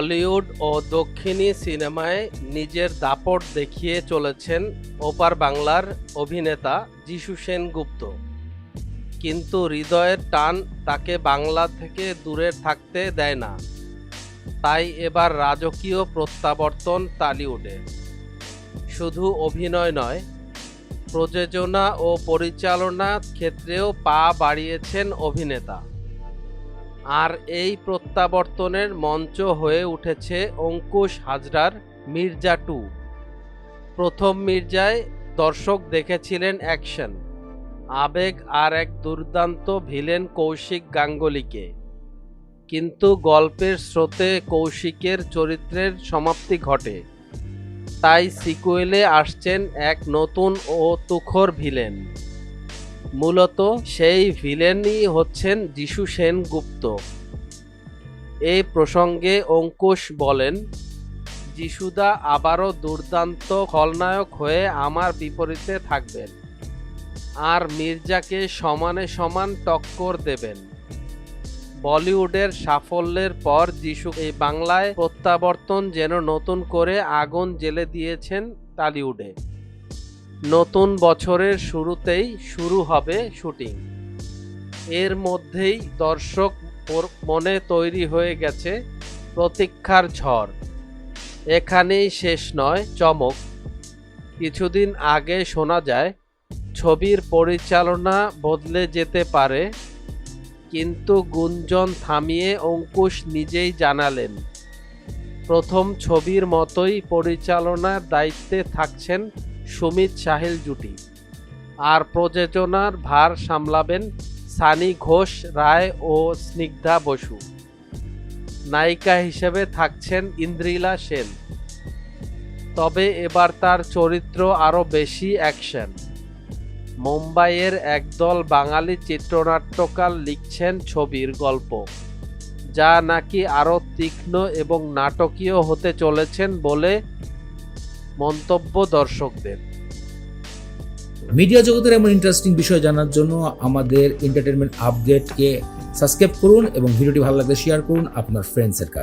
বলিউড ও দক্ষিণী সিনেমায় নিজের দাপট দেখিয়ে চলেছেন ওপার বাংলার অভিনেতা যিশু সেনগুপ্ত। কিন্তু হৃদয়ের টান তাকে বাংলা থেকে দূরে থাকতে দেয় না। তাই এবার রাজকীয় প্রত্যাবর্তন টলিউডে। শুধু অভিনয় নয়, প্রযোজনা ও পরিচালনা ক্ষেত্রেও পা বাড়িয়েছেন অভিনেতা। আর এই প্রত্যাবর্তনের মঞ্চ হয়ে উঠেছে অঙ্কুশ হাজরার মির্জা 2। প্রথম মির্জায় দর্শক দেখেছিলেন অ্যাকশন, আবেগ আর এক দুর্দান্ত ভিলেন কৌশিক গাঙ্গুলিকে। কিন্তু গল্পের স্রোতে কৌশিকের চরিত্রের সমাপ্তি ঘটে। তাই সিকুয়েলে আসছেন এক নতুন ও তুখোর ভিলেন। মূলত সেই ভিলেনই হচ্ছেন যিশু সেনগুপ্ত। এই প্রসঙ্গে অঙ্কুশ বলেন, যিশুদা আবারও দুর্দান্ত খলনায়ক হয়ে আমার বিপরীতে থাকবেন আর মির্জাকে সমানে সমান টক্কর দেবেন। বলিউডের সাফল্যের পর যিশু এই বাংলায় প্রত্যাবর্তন যেন নতুন করে আগুন জ্বেলে দিয়েছেন টলিউডে। নতুন বছরের শুরুতেই শুরু হবে শুটিং। এর মধ্যেই দর্শক মনে তৈরি হয়ে গেছে প্রতীক্ষার ঝড়। এখানেই শেষ নয় চমক। কিছুদিন আগে শোনা যায় ছবির পরিচালনা বদলে যেতে পারে, কিন্তু গুঞ্জন থামিয়ে অঙ্কুশ নিজেই জানালেন, প্রথম ছবির মতোই পরিচালনার দায়িত্বে থাকছেন সুমিত সাহিল জুটি, আর প্রযোজনার ভার সামলাবেন সানি ঘোষ রায় ও স্নিগ্ধা বসু। নায়িকা হিসেবে থাকছেন ইন্দ্রিলা সেন। তবে এবার তার চরিত্র আরও বেশি অ্যাকশন। মুম্বাইয়ের একদল বাঙালি চিত্রনাট্যকার লিখছেন ছবির গল্প, যা নাকি আরও তীক্ষ্ণ এবং নাটকীয় হতে চলেছেন বলে মন্তব্য দর্শকদের। মিডিয়া জগতের এমন ইন্টারেস্টিং বিষয় জানার জন্য আমাদের এন্টারটেনমেন্ট আপডেটকে সাবস্ক্রাইব করুন এবং ভিডিওটি ভালো লাগলে শেয়ার করুন আপনার ফ্রেন্ডসের কাছে।